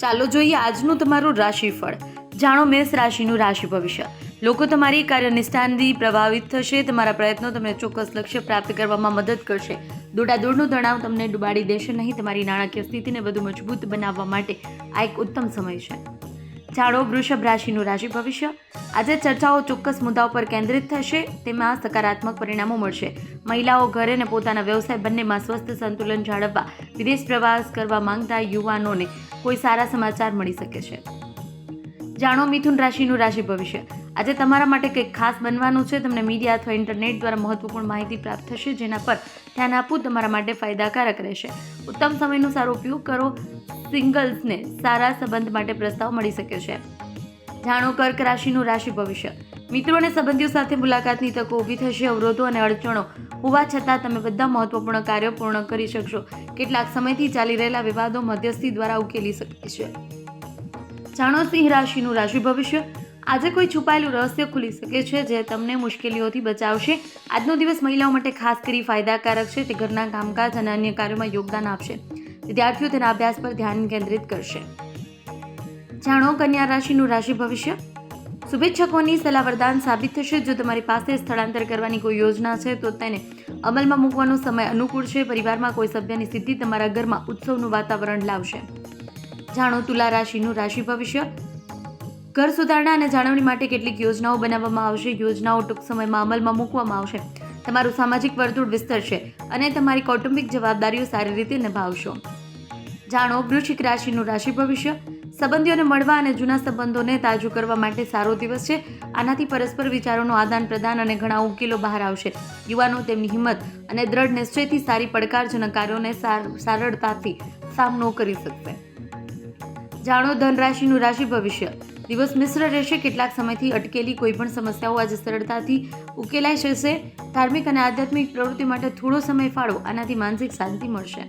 ચાલો જોઈએ આજનું તમારું રાશિફળ. જાણો મેષ રાશિનું રાશિ ભવિષ્ય. લોકો તમારી કાર્યનિષ્ઠાથી પ્રભાવિત થશે. તમારા પ્રયત્નો તમને ચોક્કસ લક્ષ્ય પ્રાપ્ત કરવામાં મદદ કરશે. દોડાદોડનો તણાવ તમને ડૂબાડી દેશે નહીં. તમારી નાણાકીય સ્થિતિને વધુ મજબૂત બનાવવા માટે આ એક ઉત્તમ સમય છે. જાણો વૃષભ રાશિનું રાશિ ભવિષ્ય. આજે ચર્ચાઓ ચોક્કસ મુદ્દાઓ પર કેન્દ્રિત થશે. તેમાં સકારાત્મક પરિણામો મળશે. મહિલાઓ ઘર અને પોતાના વ્યવસાય બંનેમાં સ્વસ્થ સંતુલન જાળવવા વિદેશ પ્રવાસ કરવા માંગતા યુવાનોને કોઈ સારા સમાચાર મળી શકે છે. જાણો મિથુન રાશિનું રાશિ ભવિષ્ય. આજે તમારા માટે કંઈક ખાસ બનવાનું છે. તમને મીડિયા અથવા ઇન્ટરનેટ દ્વારા મહત્વપૂર્ણ માહિતી પ્રાપ્ત થશે, જેના પર ધ્યાન આપવું તમારા માટે ફાયદાકારક રહેશે. ઉત્તમ સમયનો સારો ઉપયોગ કરો. સિંગલ્સને સારા સંબંધ માટે પ્રસ્તાવ મળી શકે છે. જાણો કર્ક રાશિનું રાશિ ભવિષ્ય. મિત્રો અને સંબંધીઓ સાથે મુલાકાતની તકો ઊભી થશે. અવરોધો અને અડચણો હોવા છતાં તમે બધા મહત્વપૂર્ણ કાર્યો પૂર્ણ કરી શકશો. કેટલાક સમયથી ચાલી રહેલા વિવાદો મધ્યસ્થી દ્વારા ઉકેલી શકે છે. જાણો સિંહ રાશિનું રાશિ ભવિષ્ય. આજે કોઈ છુપાયેલું રહસ્ય ખુલી શકે છે જે તમને મુશ્કેલીઓથી બચાવશે. આજનો દિવસ મહિલાઓ માટે ખાસ કરી ફાયદાકારક છે. તે ઘરના કામકાજ અને અન્ય કાર્યોમાં યોગદાન આપશે. વિદ્યાર્થીઓ તેના અભ્યાસ પર ધ્યાન કેન્દ્રિત કરશે. જાણો કન્યા રાશિનું રાશિ ભવિષ્ય. શુભેચ્છકોની સલાહ વરદાન સાબિત થશે. જો તમારી પાસે સ્થળાંતર કરવાની કોઈ યોજના છે તો તેને અમલમાં મૂકવાનો સમય અનુકૂળ છે. પરિવારમાં કોઈ સભ્યની સિદ્ધિ તમારા ઘરમાં ઉત્સવનું વાતાવરણ લાવશે. જાણો તુલા રાશિનું રાશિ ભવિષ્ય. ઘર સુધારણા અને જાળવણી માટે કેટલીક યોજનાઓ બનાવવામાં આવશે. યોજનાઓ ટૂંક સમયમાં અમલમાં મૂકવામાં આવશે. તમારું સામાજિક વર્તુળ વિસ્તરશે અને તમારી કૌટુંબિક જવાબદારીઓ સારી રીતે નિભાવશો. જાણો વૃશ્ચિક રાશિનું રાશિ ભવિષ્ય. સંબંધીઓને મળવા અને જૂના સંબંધોને તાજું કરવા માટે સારો દિવસ છે. આનાથી પરસ્પર વિચારોનું આદાન પ્રદાન અને ઘણા ઉકેલો બહાર આવશે. યુવાનો તેમની હિંમત અને દ્રઢ નિશ્ચયથી સારી પડકારજનક કાર્યોને સરળતાથી સામનો કરી શકશે. જાણો ધન રાશિનું રાશિ ભવિષ્ય. દિવસ મિશ્ર રહેશે. કેટલાક સમયથી અટકેલી કોઈ પણ સમસ્યાઓ આજે સરળતાથી ઉકેલાઈ જશે. ધાર્મિક અને આધ્યાત્મિક પ્રવૃત્તિ માટે થોડો સમય ફાળવો. આનાથી માનસિક શાંતિ મળશે.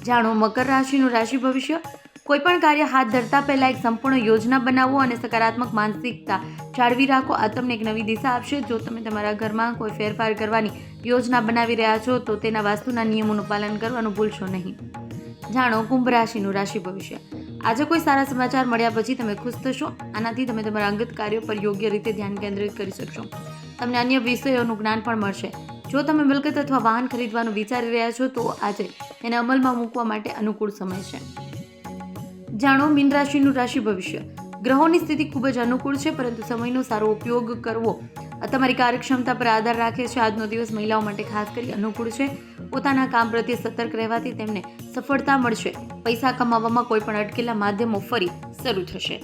જાણો મકર રાશિનું રાશિ ભવિષ્ય. કોઈ પણ કાર્ય હાથ ધરતા પહેલા એક સંપૂર્ણ યોજના બનાવો અને સકારાત્મક માનસિકતા જાળવી રાખો. આ તમને એક નવી દિશા આપશે. જો તમે તમારા ઘરમાં કોઈ ફેરફાર કરવાની યોજના બનાવી રહ્યા છો તો તેના વાસ્તુના નિયમોનું પાલન કરવાનું ભૂલશો નહીં. જાણો કુંભ રાશિનું રાશિ ભવિષ્ય. આજે કોઈ સારા સમાચાર મળ્યા પછી તમે ખુશ થશો. આનાથી તમે તમારા અંગત કાર્યો પર યોગ્ય રીતે ધ્યાન કેન્દ્રિત કરી શકશો. તમને અન્ય વિષયોનું જ્ઞાન પણ મળશે. જો તમે મિલકત અથવા વાહન ખરીદવાનું વિચારી રહ્યા છો તો આજે તેને અમલમાં મૂકવા માટે અનુકૂળ સમય છે. જાણો મીન રાશિનું રાશિ ભવિષ્ય. ગ્રહોની સ્થિતિ ખૂબ જ અનુકૂળ છે, પરંતુ સમયનો સારો ઉપયોગ કરવો તમારી કાર્યક્ષમતા પર આધાર રાખે છે. આજનો દિવસ મહિલાઓ માટે ખાસ કરી અનુકૂળ છે. પોતાના કામ પ્રત્યે સતર્ક રહેવાથી તેમને સફળતા મળશે. પૈસા કમાવામાં કોઈ પણ અટકેલા માધ્યમો ફરી શરૂ થશે.